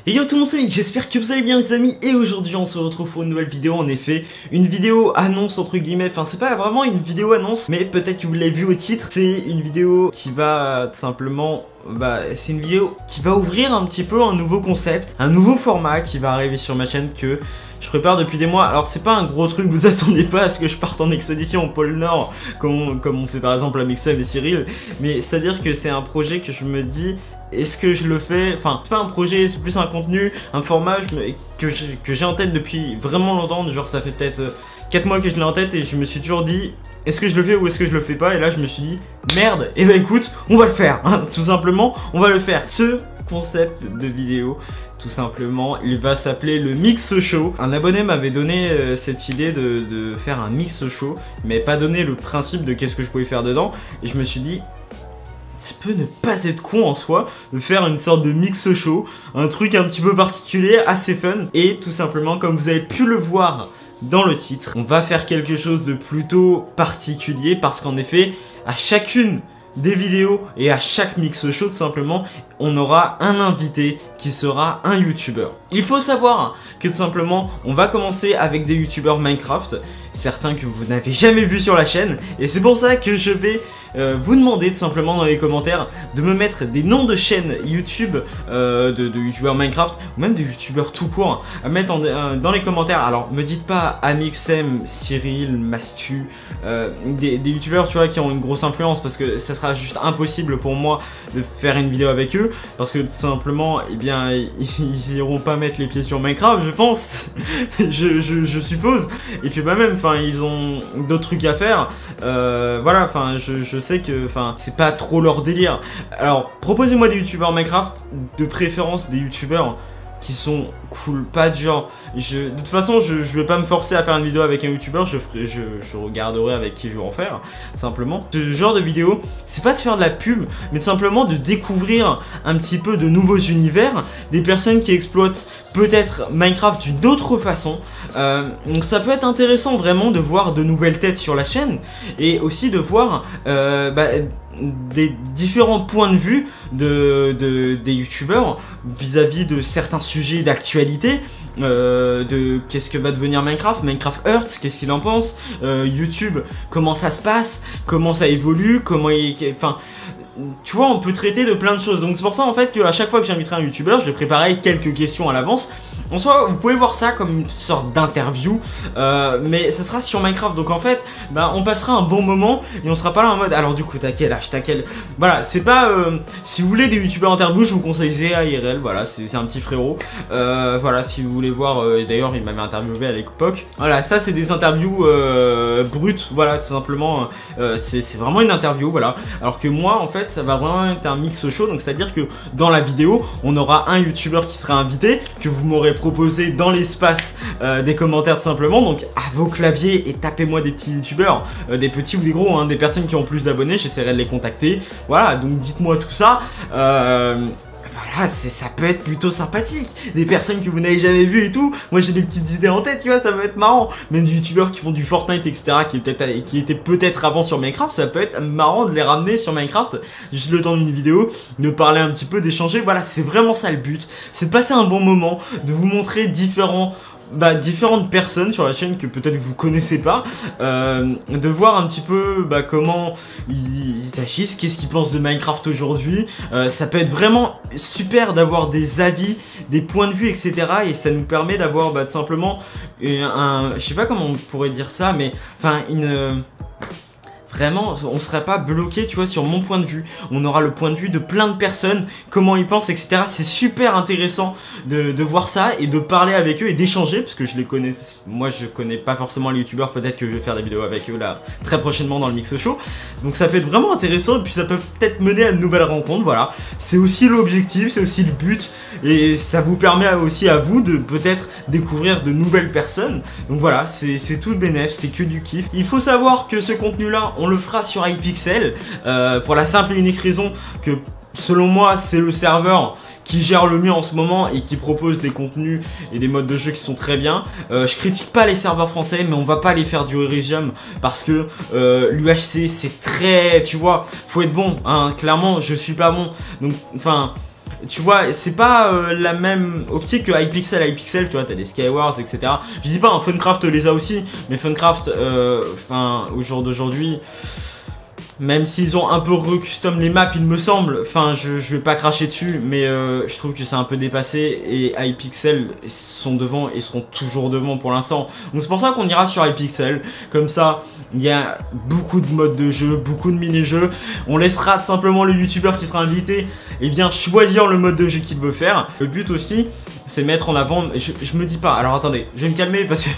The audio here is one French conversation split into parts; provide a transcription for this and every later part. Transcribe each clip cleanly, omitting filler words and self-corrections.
Et yo tout le monde, c'est Nick, j'espère que vous allez bien les amis. Et aujourd'hui on se retrouve pour une nouvelle vidéo. En effet, une vidéo annonce entre guillemets. Enfin c'est pas vraiment une vidéo annonce, mais peut-être que vous l'avez vu au titre. C'est une vidéo qui va tout simplement... c'est une vidéo qui va ouvrir un petit peu un nouveau concept, un nouveau format qui va arriver sur ma chaîne que je prépare depuis des mois. Alors c'est pas un gros truc, vous attendez pas à ce que je parte en expédition au pôle Nord comme on fait par exemple avec Sam et Cyril. Mais c'est à dire que c'est un projet que je me dis, est-ce que je le fais? Enfin c'est pas un projet, c'est plus un contenu, un format que j'ai en tête depuis vraiment longtemps. Genre ça fait peut-être 4 mois que je l'ai en tête et je me suis toujours dit, est-ce que je le fais ou est-ce que je le fais pas? Et là je me suis dit, merde, et bah écoute, on va le faire hein, tout simplement, on va le faire. Ce concept de vidéo, tout simplement, il va s'appeler le Mix Show. Un abonné m'avait donné cette idée de faire un Mix Show, mais pas donné le principe de qu'est-ce que je pouvais faire dedans. Et je me suis dit, ça peut ne pas être con en soi de faire une sorte de Mix Show, un truc un petit peu particulier, assez fun. Et tout simplement, comme vous avez pu le voir dans le titre, on va faire quelque chose de plutôt particulier parce qu'en effet, à chacune des vidéos et à chaque Mix Show tout simplement, on aura un invité qui sera un youtubeur. Il faut savoir que tout simplement, on va commencer avec des youtubeurs Minecraft, certains que vous n'avez jamais vu sur la chaîne, et c'est pour ça que je vais vous demander tout simplement dans les commentaires de me mettre des noms de chaînes YouTube de youtubeurs Minecraft ou même de youtubeurs tout court à mettre dans les commentaires. Alors me dites pas Amixem, Cyril, Mastu, des youtubeurs tu vois qui ont une grosse influence, parce que ça sera juste impossible pour moi de faire une vidéo avec eux, parce que tout simplement eh bien ils iront pas mettre les pieds sur Minecraft je pense. je suppose. Et puis bah même enfin ils ont d'autres trucs à faire, voilà, enfin je sais que enfin c'est pas trop leur délire. Alors proposez-moi des youtubeurs Minecraft, de préférence des youtubeurs qui sont cool, pas de genre de toute façon je vais pas me forcer à faire une vidéo avec un youtubeur, je regarderai avec qui je vais en faire simplement. Ce genre de vidéo, c'est pas de faire de la pub, mais simplement de découvrir un petit peu de nouveaux univers, des personnes qui exploitent peut-être Minecraft d'une autre façon. Donc ça peut être intéressant vraiment de voir de nouvelles têtes sur la chaîne, et aussi de voir des différents points de vue des youtubeurs vis-à-vis de certains sujets d'actualité, de qu'est-ce que va devenir Minecraft Earth, qu'est-ce qu'il en pense, YouTube, comment ça se passe, comment ça évolue, comment enfin tu vois, on peut traiter de plein de choses. Donc c'est pour ça en fait qu'à chaque fois que j'inviterai un youtubeur, je vais préparer quelques questions à l'avance. En soi, vous pouvez voir ça comme une sorte d'interview, mais ça sera sur Minecraft. Donc en fait, on passera un bon moment et on sera pas là en mode alors du coup t'as quel âge, t'as quel... Voilà, c'est pas... si vous voulez des youtubeurs interview, je vous conseille Zéa IRL, voilà, c'est un petit frérot. Voilà, si vous voulez voir, d'ailleurs il m'avait interviewé à l'époque. Voilà, ça c'est des interviews brutes, voilà, tout simplement. C'est vraiment une interview, voilà. Alors que moi, en fait, ça va vraiment être un mix show. Donc c'est à dire que dans la vidéo, on aura un youtubeur qui sera invité, que vous m'aurez proposé dans l'espace des commentaires tout simplement. Donc à vos claviers et tapez-moi des petits youtubeurs, des petits ou des gros, hein, des personnes qui ont plus d'abonnés, j'essaierai de les contacter. Voilà, donc dites-moi tout ça. Voilà, ça peut être plutôt sympathique. Des personnes que vous n'avez jamais vues et tout. Moi j'ai des petites idées en tête, tu vois, ça va être marrant. Même des youtubeurs qui font du Fortnite, etc. qui étaient peut-être avant sur Minecraft, ça peut être marrant de les ramener sur Minecraft. Juste le temps d'une vidéo, de parler un petit peu, d'échanger. Voilà, c'est vraiment ça le but. C'est de passer un bon moment, de vous montrer différentes personnes sur la chaîne que peut-être vous connaissez pas, de voir un petit peu comment ils agissent, qu'est-ce qu'ils pensent de Minecraft aujourd'hui. Ça peut être vraiment super d'avoir des avis, des points de vue, etc. Et ça nous permet d'avoir tout simplement je sais pas comment on pourrait dire ça, mais enfin vraiment, on serait pas bloqué, tu vois, sur mon point de vue. On aura le point de vue de plein de personnes, comment ils pensent, etc. C'est super intéressant de voir ça et de parler avec eux et d'échanger, parce que je les connais. Moi, je connais pas forcément les youtubeurs. Peut-être que je vais faire des vidéos avec eux là très prochainement dans le Mix Show. Donc ça peut être vraiment intéressant et puis ça peut peut-être mener à de nouvelles rencontres. Voilà, c'est aussi l'objectif, c'est aussi le but, et ça vous permet aussi à vous de peut-être découvrir de nouvelles personnes. Donc voilà, c'est tout le bénéfice, c'est que du kiff. Il faut savoir que ce contenu-là, on le fera sur Hypixel, pour la simple et unique raison que selon moi c'est le serveur qui gère le mieux en ce moment et qui propose des contenus et des modes de jeu qui sont très bien. Je critique pas les serveurs français, mais on va pas les faire du Elysium parce que l'UHC c'est très, tu vois, faut être bon, hein, clairement je suis pas bon, donc enfin tu vois, c'est pas la même optique que Hypixel, tu vois, t'as des Skywars, etc. Je dis pas, hein, Funcraft les a aussi, mais Funcraft, enfin, au jour d'aujourd'hui, même s'ils ont un peu recustom les maps, il me semble, enfin, je vais pas cracher dessus, mais je trouve que c'est un peu dépassé, et Hypixel sont devant et seront toujours devant pour l'instant. Donc c'est pour ça qu'on ira sur Hypixel, comme ça, il y a beaucoup de modes de jeu, beaucoup de mini-jeux, on laissera simplement le youtubeur qui sera invité, et bien choisir le mode de jeu qu'il veut faire. Le but aussi, c'est mettre en avant, je me dis pas, alors attendez, je vais me calmer parce que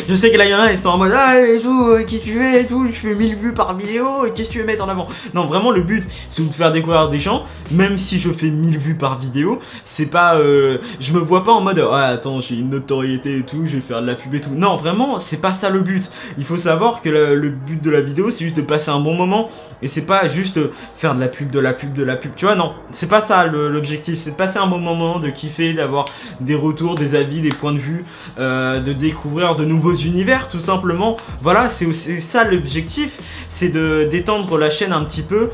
je sais que là il y en a, ils sont en mode ah et tout, qu'est-ce que tu fais et tout, je fais 1000 vues par vidéo, qu'est-ce que tu veux mettre en avant? Non, vraiment le but c'est de faire découvrir des gens, même si je fais 1000 vues par vidéo, c'est pas, je me vois pas en mode ah attends j'ai une notoriété et tout, je vais faire de la pub et tout. Non, vraiment c'est pas ça le but. Il faut savoir que le but de la vidéo c'est juste de passer un bon moment, et c'est pas juste faire de la pub, tu vois, non, c'est pas ça l'objectif, c'est de passer un bon moment, de kiffer, d'avoir des retours, des avis, des points de vue, de découvrir de nouveaux univers tout simplement. Voilà, c'est ça l'objectif, c'est d'étendre la chaîne un petit peu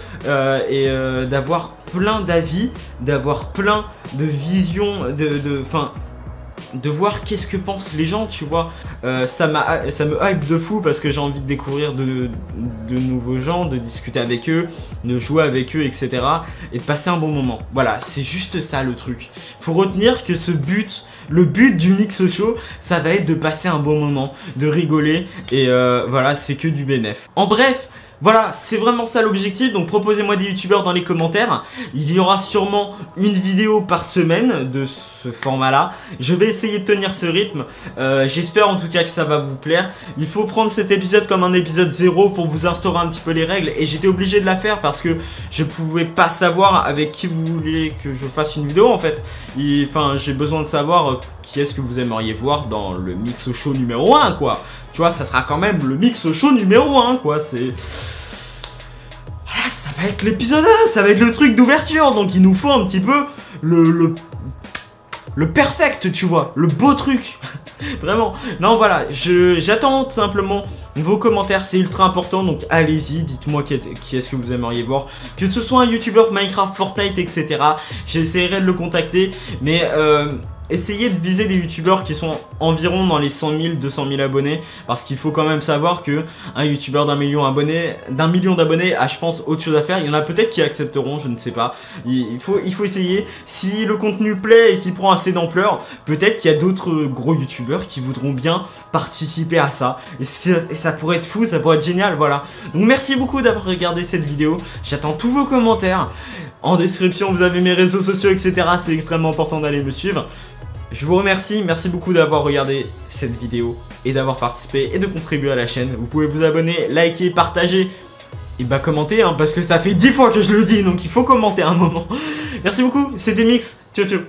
et d'avoir plein d'avis, d'avoir plein de visions, de voir qu'est-ce que pensent les gens, tu vois. Ça me hype de fou parce que j'ai envie de découvrir de nouveaux gens, de discuter avec eux, de jouer avec eux, etc. et de passer un bon moment. Voilà, c'est juste ça le truc. Faut retenir que le but du Mix Show, ça va être de passer un bon moment, de rigoler, et voilà, c'est que du bénéf. En bref, voilà, c'est vraiment ça l'objectif, donc proposez-moi des youtubeurs dans les commentaires. Il y aura sûrement une vidéo par semaine de ce format-là. Je vais essayer de tenir ce rythme. J'espère en tout cas que ça va vous plaire. Il faut prendre cet épisode comme un épisode 0 pour vous instaurer un petit peu les règles. Et j'étais obligé de la faire parce que je pouvais pas savoir avec qui vous voulez que je fasse une vidéo en fait. Enfin, j'ai besoin de savoir qui est-ce que vous aimeriez voir dans le Mix Show numéro 1 quoi. Tu vois, ça sera quand même le Mix Show numéro 1 quoi, c'est... Voilà, ça va être l'épisode 1, ça va être le truc d'ouverture, donc il nous faut un petit peu le perfect, tu vois, le beau truc. Vraiment. Non, voilà, j'attends simplement vos commentaires, c'est ultra important, donc allez-y, dites-moi qui est-ce que vous aimeriez voir. Que ce soit un youtubeur Minecraft, Fortnite, etc. J'essaierai de le contacter, mais essayez de viser des youtubeurs qui sont environ dans les 100 000, 200 000 abonnés, parce qu'il faut quand même savoir que un youtubeur d'un million d'abonnés a, je pense, autre chose à faire. Il y en a peut-être qui accepteront, je ne sais pas. Il faut essayer. Si le contenu plaît et qu'il prend assez d'ampleur, peut-être qu'il y a d'autres gros youtubeurs qui voudront bien participer à ça. Et ça pourrait être fou, ça pourrait être génial, voilà. Donc merci beaucoup d'avoir regardé cette vidéo. J'attends tous vos commentaires. En description, vous avez mes réseaux sociaux, etc. C'est extrêmement important d'aller me suivre. Je vous remercie, merci beaucoup d'avoir regardé cette vidéo et d'avoir participé et de contribuer à la chaîne. Vous pouvez vous abonner, liker, partager et bah commenter, hein, parce que ça fait 10 fois que je le dis, donc il faut commenter à un moment. Merci beaucoup, c'était Mix, ciao ciao.